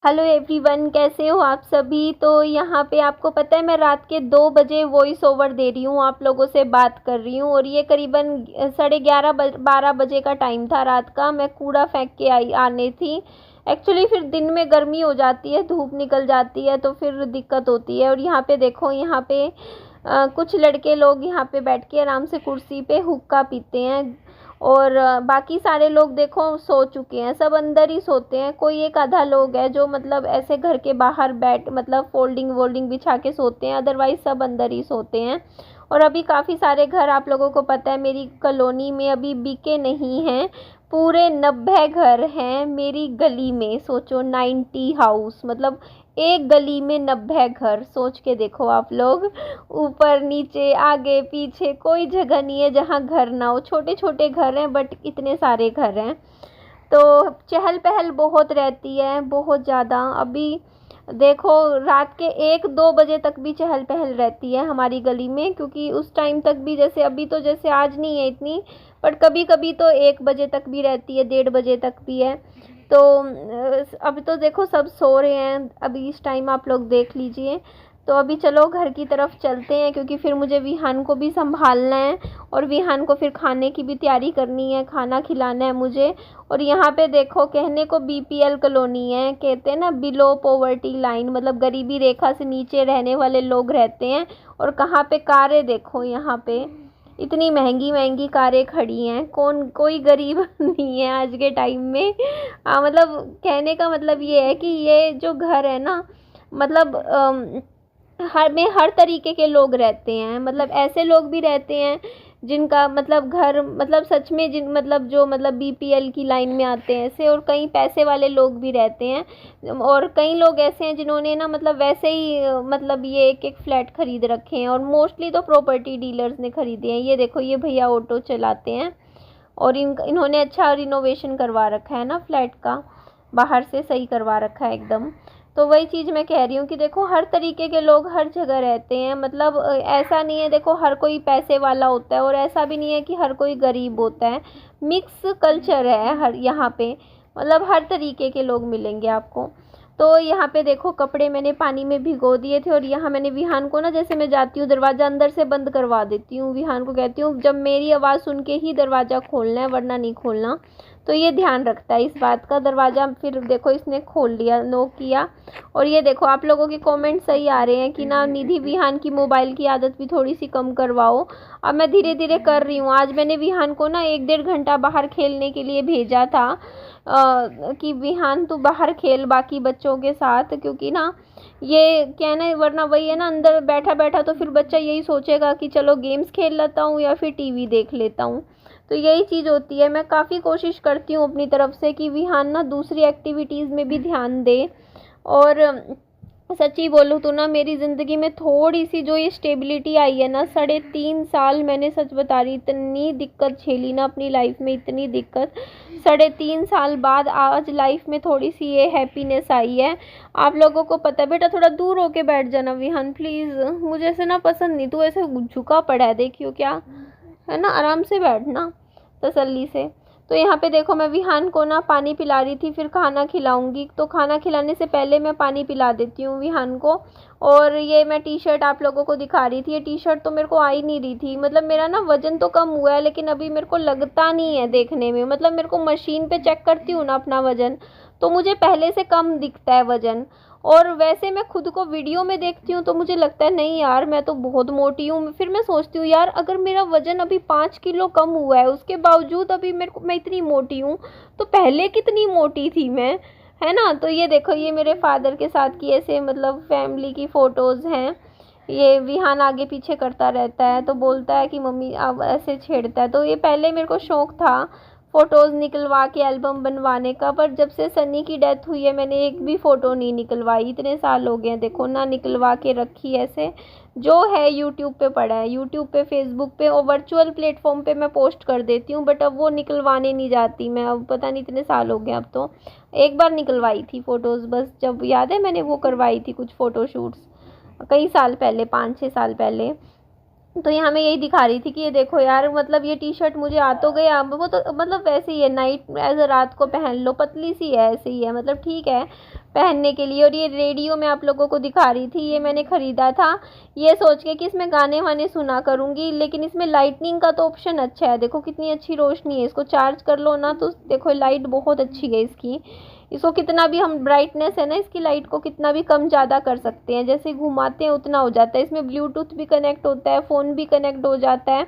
Hello everyone, कैसे हो आप सभी। तो यहाँ पे आपको पता है मैं रात के 2 बजे वॉइस ओवर दे रही हूँ, आप लोगों से बात कर रही हूँ। और ये करीबन 11:30 12 बजे का टाइम था रात का। मैं कूड़ा फेंक के आने थी। एक्चुअली फिर दिन में गर्मी हो जाती है, धूप निकल जाती है तो फिर दिक्कत होती है। और यहाँ पे देखो, यहाँ पे कुछ लड़के लोग यहाँ पे बैठ के आराम से कुर्सी पे हुक्का पीते हैं। और बाकी सारे लोग देखो सो चुके हैं, सब अंदर ही सोते हैं। कोई एक आधा लोग है जो मतलब ऐसे घर के बाहर बैठ मतलब फोल्डिंग वोल्डिंग बिछा के सोते हैं, अदरवाइज सब अंदर ही सोते हैं। और अभी काफ़ी सारे घर, आप लोगों को पता है मेरी कॉलोनी में अभी बिके नहीं हैं। पूरे 90 घर हैं मेरी गली में। सोचो 90 हाउस, मतलब एक गली में 90 घर। सोच के देखो आप लोग, ऊपर नीचे आगे पीछे कोई जगह नहीं है जहाँ घर ना हो। छोटे छोटे घर हैं बट इतने सारे घर हैं। तो चहल पहल बहुत रहती है, बहुत ज़्यादा। अभी देखो रात के 1 2 बजे तक भी चहल पहल रहती है हमारी गली में, क्योंकि उस टाइम तक भी, जैसे अभी तो जैसे आज नहीं है इतनी, बट कभी कभी तो 1 बजे तक भी रहती है, 1:30 बजे तक भी है। तो अभी तो देखो सब सो रहे हैं अभी इस टाइम, आप लोग देख लीजिए। तो अभी चलो घर की तरफ चलते हैं, क्योंकि फिर मुझे विहान को भी संभालना है और विहान को फिर खाने की भी तैयारी करनी है, खाना खिलाना है मुझे। और यहाँ पे देखो, कहने को बीपीएल कॉलोनी है, कहते हैं ना बिलो पॉवर्टी लाइन, मतलब गरीबी रेखा से नीचे रहने वाले लोग रहते हैं। और कहाँ पे कारें देखो, यहाँ पे इतनी महंगी महंगी कारें खड़ी हैं। कोई गरीब नहीं है आज के टाइम में। मतलब कहने का मतलब ये है कि ये जो घर है ना, मतलब हर तरीके के लोग रहते हैं। मतलब ऐसे लोग भी रहते हैं जिनका मतलब घर, मतलब सच में जिन मतलब जो मतलब बीपीएल की लाइन में आते हैं ऐसे। और कई पैसे वाले लोग भी रहते हैं। और कई लोग ऐसे हैं जिन्होंने ना मतलब वैसे ही मतलब ये एक एक फ्लैट खरीद रखे हैं। और मोस्टली तो प्रॉपर्टी डीलर्स ने खरीदे हैं। ये देखो, ये भैया ऑटो चलाते हैं और इन्होंने अच्छा रिनोवेशन करवा रखा है ना फ्लैट का, बाहर से सही करवा रखा है एकदम। तो वही चीज़ मैं कह रही हूँ कि देखो हर तरीके के लोग हर जगह रहते हैं। मतलब ऐसा नहीं है, देखो हर कोई पैसे वाला होता है और ऐसा भी नहीं है कि हर कोई गरीब होता है। मिक्स कल्चर है हर यहाँ पे, मतलब हर तरीके के लोग मिलेंगे आपको। तो यहाँ पे देखो, कपड़े मैंने पानी में भिगो दिए थे। और यहाँ मैंने विहान को ना, जैसे मैं जाती हूँ दरवाज़ा अंदर से बंद करवा देती हूँ। विहान को कहती हूँ जब मेरी आवाज़ सुन के ही दरवाज़ा खोलना है, वरना नहीं खोलना। तो ये ध्यान रखता है इस बात का। दरवाज़ा फिर देखो इसने खोल लिया, नॉक किया। और ये देखो, आप लोगों के कमेंट सही आ रहे हैं कि ना निधि विहान की मोबाइल की आदत भी थोड़ी सी कम करवाओ। अब मैं धीरे धीरे कर रही हूँ। आज मैंने विहान को ना 1 1.5 घंटा बाहर खेलने के लिए भेजा था, कि विहान तू बाहर खेल बाकी बच्चों के साथ। क्योंकि ना ये क्या ना, वरना वही है ना, अंदर बैठा बैठा तो फिर बच्चा यही सोचेगा कि चलो गेम्स खेल लेता हूँ या फिर टीवी देख लेता हूँ। तो यही चीज़ होती है। मैं काफ़ी कोशिश करती हूँ अपनी तरफ से कि विहान ना दूसरी एक्टिविटीज़ में भी ध्यान दे। और सच्ची बोलूँ तो ना मेरी ज़िंदगी में थोड़ी सी जो ये स्टेबिलिटी आई है ना, 3.5 साल मैंने सच बता रही इतनी दिक्कत झेली ना अपनी लाइफ में, इतनी दिक्कत। 3.5 साल बाद आज लाइफ में थोड़ी सी ये हैप्पीनेस आई है। आप लोगों को पता है। बेटा थोड़ा दूर होके बैठ जाना विहान प्लीज़, मुझे ऐसे ना पसंद नहीं, तू ऐसे झुका पड़ा है, देखियो क्या है ना, आराम से बैठना तसल्ली से। तो यहाँ पे देखो, मैं विहान को ना पानी पिला रही थी, फिर खाना खिलाऊंगी। तो खाना खिलाने से पहले मैं पानी पिला देती हूँ विहान को। और ये मैं टी शर्ट आप लोगों को दिखा रही थी। ये टी शर्ट तो मेरे को आ ही नहीं रही थी। मतलब मेरा ना वज़न तो कम हुआ है, लेकिन अभी मेरे को लगता नहीं है देखने में। मतलब मेरे को मशीन पे चेक करती हूँ ना अपना वज़न, तो मुझे पहले से कम दिखता है वज़न। और वैसे मैं खुद को वीडियो में देखती हूँ तो मुझे लगता है नहीं यार मैं तो बहुत मोटी हूँ। फिर मैं सोचती हूँ यार, अगर मेरा वज़न अभी 5 किलो कम हुआ है, उसके बावजूद अभी मैं इतनी मोटी हूँ, तो पहले कितनी मोटी थी मैं, है ना। तो ये देखो, ये मेरे फादर के साथ की ऐसे मतलब फैमिली की फ़ोटोज़ हैं। ये विहान आगे पीछे करता रहता है, तो बोलता है कि मम्मी अब ऐसे छेड़ता है। तो ये पहले मेरे को शौक़ था फ़ोटोज़ निकलवा के एल्बम बनवाने का, पर जब से सनी की डेथ हुई है मैंने एक भी फ़ोटो नहीं निकलवाई। इतने साल हो गए हैं देखो ना, निकलवा के रखी ऐसे। जो है यूट्यूब पे पड़ा है, यूट्यूब पे, फेसबुक पे और वर्चुअल प्लेटफॉर्म पे मैं पोस्ट कर देती हूँ, बट अब वो निकलवाने नहीं जाती मैं। अब पता नहीं इतने साल हो गए। अब तो एक बार निकलवाई थी फ़ोटोज़ बस, जब याद है मैंने वो करवाई थी कुछ फ़ोटो शूट्स कई साल पहले, 5 6 साल पहले। तो यहाँ मैं यही दिखा रही थी कि ये देखो यार, मतलब ये टी शर्ट मुझे आ तो गया, वो तो मतलब वैसे ही है, नाइट एज अ रात को पहन लो, पतली सी है, ऐसे ही है, मतलब ठीक है पहनने के लिए। और ये रेडियो मैं आप लोगों को दिखा रही थी, ये मैंने ख़रीदा था ये सोच के कि इसमें गाने वाने सुना करूँगी, लेकिन इसमें लाइटनिंग का तो ऑप्शन अच्छा है, देखो कितनी अच्छी रोशनी है, इसको चार्ज कर लो ना तो देखो लाइट बहुत अच्छी है इसकी। इसको कितना भी हम ब्राइटनेस है ना इसकी लाइट को कितना भी कम ज़्यादा कर सकते हैं, जैसे घुमाते हैं उतना हो जाता है। इसमें ब्लूटूथ भी कनेक्ट होता है, फ़ोन भी कनेक्ट हो जाता है,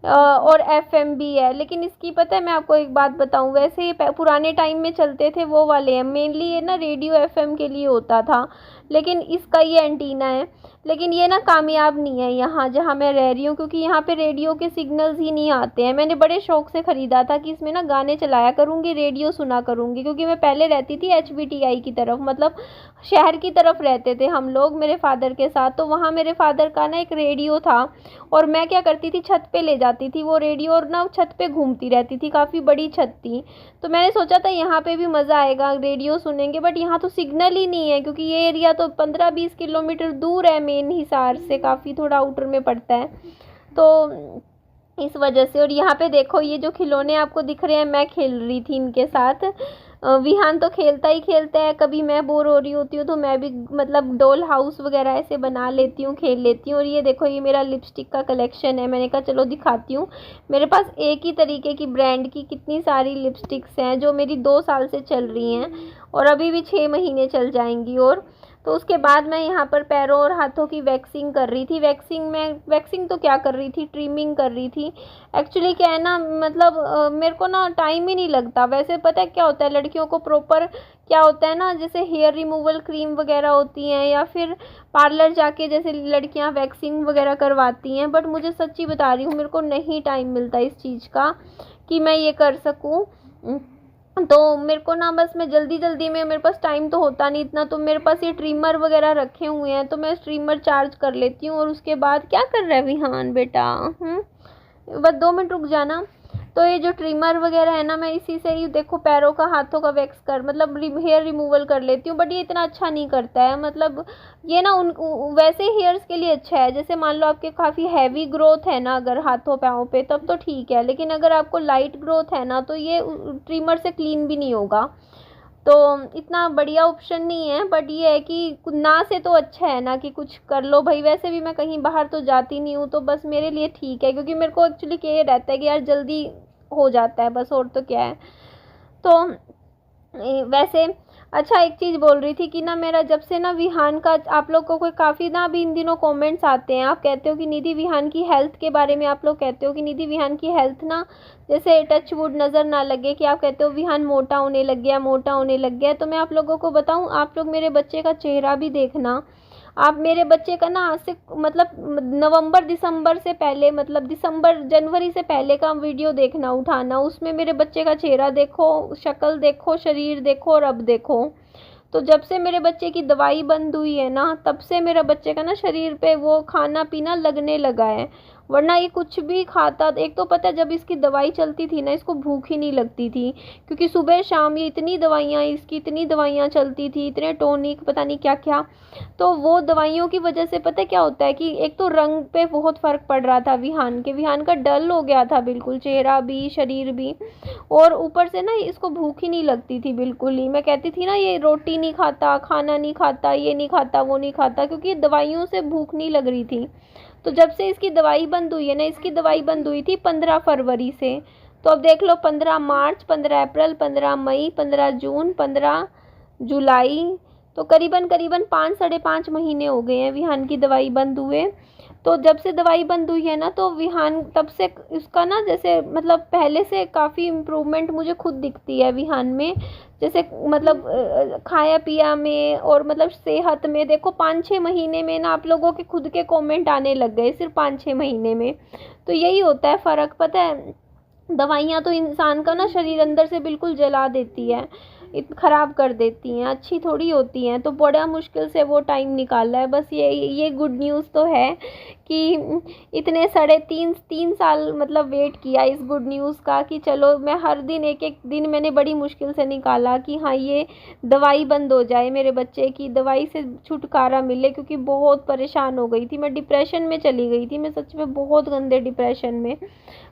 और एफएम भी है। लेकिन इसकी पता है मैं आपको एक बात बताऊं, वैसे ये पुराने टाइम में चलते थे वो वाले हैं, मेनली ये ना रेडियो एफएम के लिए होता था, लेकिन इसका ये एंटीना है। लेकिन ये ना कामयाब नहीं है यहाँ जहाँ मैं रह रही हूँ, क्योंकि यहाँ पे रेडियो के सिग्नल्स ही नहीं आते हैं। मैंने बड़े शौक से ख़रीदा था कि इसमें ना गाने चलाया करूँगी, रेडियो सुना करूँगी, क्योंकि मैं पहले रहती थी एचबीटीआई की तरफ, मतलब शहर की तरफ रहते थे हम लोग मेरे फादर के साथ। तो वहाँ मेरे फादर का ना एक रेडियो था, और मैं क्या करती थी छत पे ले जाती थी वो रेडियो, और ना छत पे घूमती रहती थी, काफ़ी बड़ी छत थी। तो मैंने सोचा था यहाँ पे भी मज़ा आएगा, रेडियो सुनेंगे, बट यहाँ तो सिग्नल ही नहीं है, क्योंकि ये एरिया तो 15-20 किलोमीटर दूर है मेन हिसार से, काफ़ी थोड़ा आउटर में पड़ता है, तो इस वजह से। और यहाँ पे देखो ये जो खिलौने आपको दिख रहे हैं, मैं खेल रही थी इनके साथ। विहान तो खेलता ही खेलता है, कभी मैं बोर हो रही होती हूँ तो मैं भी मतलब डॉल हाउस वगैरह ऐसे बना लेती हूँ, खेल लेती हूँ। और ये देखो ये मेरा लिपस्टिक का कलेक्शन है, मैंने कहा चलो दिखाती हूँ। मेरे पास एक ही तरीके की ब्रांड की कितनी सारी लिपस्टिक्स हैं जो मेरी 2 साल से चल रही हैं, और अभी भी 6 महीने चल जाएंगी। और तो उसके बाद मैं यहाँ पर पैरों और हाथों की वैक्सिंग कर रही थी। वैक्सिंग तो क्या कर रही थी, ट्रिमिंग कर रही थी। एक्चुअली क्या है ना, मतलब मेरे को ना टाइम ही नहीं लगता। वैसे पता है क्या होता है, लड़कियों को प्रॉपर क्या होता है ना, जैसे हेयर रिमूवल क्रीम वगैरह होती हैं, या फिर पार्लर जाके जैसे लड़कियां वैक्सिंग वगैरह करवाती हैं, बट मुझे सच्ची बता रही हूँ मेरे को नहीं टाइम मिलता इस चीज़ का कि मैं ये कर सकूँ। तो मेरे को ना बस मैं जल्दी जल्दी में, मेरे पास टाइम तो होता नहीं इतना, तो मेरे पास ये ट्रिमर वगैरह रखे हुए हैं, तो मैं ट्रिमर चार्ज कर लेती हूँ। और उसके बाद क्या कर रहा है विहान बेटा, बस 2 मिनट रुक जाना। तो ये जो ट्रिमर वगैरह है ना, मैं इसी से ही देखो पैरों का हाथों का वैक्स कर मतलब हेयर रिमूवल कर लेती हूँ, बट ये इतना अच्छा नहीं करता है। मतलब ये ना वैसे हेयर्स के लिए अच्छा है, जैसे मान लो आपके काफ़ी हैवी ग्रोथ है ना अगर हाथों पाँव पे, तब तो ठीक है, लेकिन अगर आपको लाइट ग्रोथ है ना तो ये ट्रिमर से क्लीन भी नहीं होगा। तो इतना बढ़िया ऑप्शन नहीं है, बट ये है कि ना से तो अच्छा है ना कि कुछ कर लो भाई। वैसे भी मैं कहीं बाहर तो जाती नहीं हूँ, तो बस मेरे लिए ठीक है, क्योंकि मेरे को एक्चुअली ये रहता है कि यार जल्दी हो जाता है बस, और तो क्या है। तो वैसे अच्छा एक चीज़ बोल रही थी कि ना मेरा जब से ना विहान का आप लोगों को काफ़ी ना अभी इन दिनों कमेंट्स आते हैं, आप कहते हो कि निधि विहान की हेल्थ के बारे में, आप लोग कहते हो कि निधि विहान की हेल्थ ना जैसे टच वुड नज़र ना लगे, कि आप कहते हो विहान मोटा होने लग गया, मोटा होने लग गया। तो मैं आप लोगों को बताऊं, आप लोग मेरे बच्चे का चेहरा भी देखना। आप मेरे बच्चे का ना आज से मतलब नवंबर दिसंबर से पहले, मतलब दिसंबर जनवरी से पहले का वीडियो देखना उठाना, उसमें मेरे बच्चे का चेहरा देखो, शक्ल देखो, शरीर देखो, और अब देखो। तो जब से मेरे बच्चे की दवाई बंद हुई है ना, तब से मेरा बच्चे का ना शरीर पे वो खाना पीना लगने लगा है, वरना ये कुछ भी खाता। एक तो पता है जब इसकी दवाई चलती थी ना, इसको भूख ही नहीं लगती थी, क्योंकि सुबह शाम ये इतनी दवाइयाँ, इसकी इतनी दवाइयाँ चलती थी, इतने टॉनिक पता नहीं क्या क्या। तो वो दवाइयों की वजह से पता है क्या होता है कि एक तो रंग पे बहुत फ़र्क पड़ रहा था विहान का डल हो गया था बिल्कुल, चेहरा भी शरीर भी। और ऊपर से ना इसको भूख ही नहीं लगती थी बिल्कुल ही। मैं कहती थी ना ये रोटी नहीं खाता, खाना नहीं खाता, ये नहीं खाता, वो नहीं खाता, क्योंकि दवाइयों से भूख नहीं लग रही थी। तो जब से इसकी दवाई बंद हुई है ना, इसकी दवाई बंद हुई थी 15 फरवरी से, तो अब देख लो 15 मार्च, 15 अप्रैल, 15 मई, 15 जून, 15 जुलाई, तो करीबन 5-5.5 महीने हो गए हैं विहान की दवाई बंद हुए। तो जब से दवाई बंद हुई है ना, तो विहान तब से इसका ना जैसे मतलब पहले से काफ़ी इम्प्रूवमेंट मुझे खुद दिखती है विहान में, जैसे मतलब खाया पिया में और मतलब सेहत में। देखो 5-6 महीने में ना आप लोगों के खुद के कमेंट आने लग गए, सिर्फ 5-6 महीने में। तो यही होता है फ़र्क, पता है। दवाइयाँ तो इंसान का ना शरीर अंदर से बिल्कुल जला देती है, ख़राब कर देती हैं, अच्छी थोड़ी होती हैं। तो बड़ा मुश्किल से वो टाइम निकाला है। बस ये गुड न्यूज़ तो है कि इतने 3.5 साल मतलब वेट किया इस गुड न्यूज़ का कि चलो मैं हर दिन एक एक दिन मैंने बड़ी मुश्किल से निकाला कि हाँ ये दवाई बंद हो जाए, मेरे बच्चे की दवाई से छुटकारा मिले, क्योंकि बहुत परेशान हो गई थी मैं, डिप्रेशन में चली गई थी मैं, सच में बहुत गंदे डिप्रेशन में।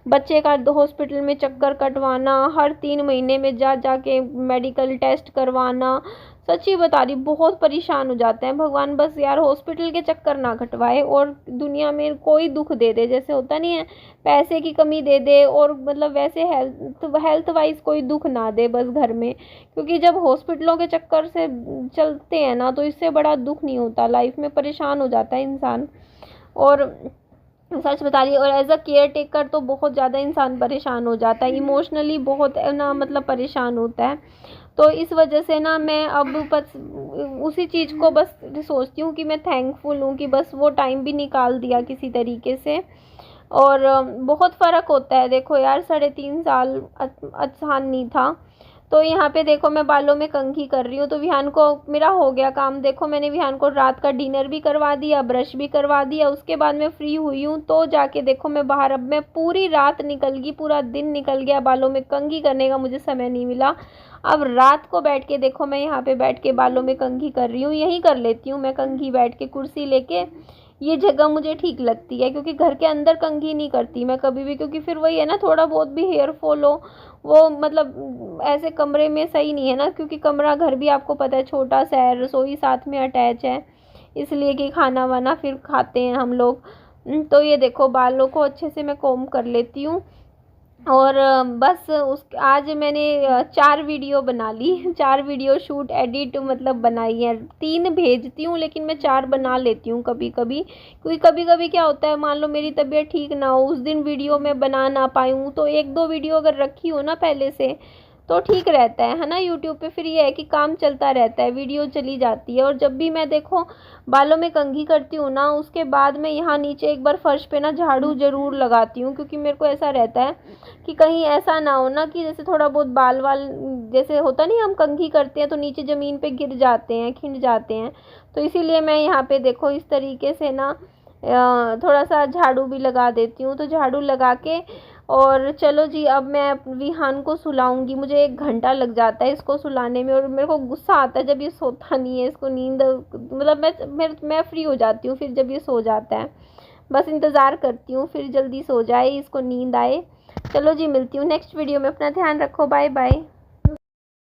बच्चे का हॉस्पिटल में चक्कर कटवाना, हर 3 महीने में जा के मेडिकल टेस्ट करवाना, सच्ची बता रही बहुत परेशान हो जाते हैं। भगवान बस यार हॉस्पिटल के चक्कर ना कटवाए और दुनिया में कोई दुख दे दे, जैसे होता नहीं है पैसे की कमी दे दे, और मतलब वैसे हेल्थ वाइज कोई दुख ना दे बस घर में, क्योंकि जब हॉस्पिटलों के चक्कर से चलते हैं ना तो इससे बड़ा दुख नहीं होता, लाइफ में परेशान हो जाता है इंसान। और सच बता रही, और एज अ केयर टेकर तो बहुत ज़्यादा इंसान परेशान हो जाता है, इमोशनली बहुत ना मतलब परेशान होता है। तो इस वजह से ना मैं अब बस उसी चीज़ को बस सोचती हूँ कि मैं थैंकफुल हूँ कि बस वो टाइम भी निकाल दिया किसी तरीके से। और बहुत फ़र्क होता है, देखो यार 3.5 साल आसान नहीं था। तो यहाँ पे देखो मैं बालों में कंघी कर रही हूँ, तो विहान को मेरा हो गया काम, देखो मैंने विहान को रात का डिनर भी करवा दिया, ब्रश भी करवा दिया, उसके बाद मैं फ्री हुई हूँ तो जाके देखो मैं बाहर, अब मैं पूरी रात निकल गई, पूरा दिन निकल गया, बालों में कंघी करने का मुझे समय नहीं मिला। अब रात को बैठ के देखो मैं यहाँ पे बैठ के बालों में कंघी कर रही हूँ, यही कर लेती हूँ मैं कंघी बैठ के कुर्सी लेके, ये जगह मुझे ठीक लगती है, क्योंकि घर के अंदर कंघी नहीं करती मैं कभी भी, क्योंकि फिर वही है ना थोड़ा बहुत भी हेयर फॉल हो वो मतलब ऐसे कमरे में सही नहीं है ना, क्योंकि कमरा घर भी आपको पता है छोटा सा है, रसोई साथ में अटैच है, इसलिए कि खाना वाना फिर खाते हैं हम लोग। तो ये देखो बालों को अच्छे से मैं कोम कर लेती हूँ। और बस उस आज मैंने 4 वीडियो बना ली 4 वीडियो शूट एडिट मतलब बनाई है, 3 भेजती हूँ लेकिन मैं 4 बना लेती हूँ कभी कभी, क्योंकि कभी कभी क्या होता है मान लो मेरी तबीयत ठीक ना हो, उस दिन वीडियो मैं बना ना पाई हूँ, तो 1-2 वीडियो अगर रखी हो ना पहले से तो ठीक रहता है ना यूट्यूब पे, फिर ये है कि काम चलता रहता है, वीडियो चली जाती है। और जब भी मैं देखो बालों में कंघी करती हूँ ना उसके बाद मैं यहाँ नीचे एक बार फर्श पे ना झाड़ू ज़रूर लगाती हूँ, क्योंकि मेरे को ऐसा रहता है कि कहीं ऐसा ना हो ना कि जैसे थोड़ा बहुत बाल वाल जैसे होता नहीं, हम कंघी करते हैं तो नीचे ज़मीन पे गिर जाते हैं, खिंड जाते हैं, तो इसीलिए मैं यहाँ पे देखो इस तरीके से ना थोड़ा सा झाड़ू भी लगा देती हूँ। तो झाड़ू लगा के और चलो जी अब मैं विहान को सुलाऊंगी, मुझे 1 घंटा लग जाता है इसको सुलाने में, और मेरे को गुस्सा आता है जब ये सोता नहीं है, इसको नींद मतलब मैं फ्री हो जाती हूँ फिर जब ये सो जाता है, बस इंतज़ार करती हूँ फिर जल्दी सो जाए, इसको नींद आए। चलो जी मिलती हूँ नेक्स्ट वीडियो में, अपना ध्यान रखो, बाय बाय।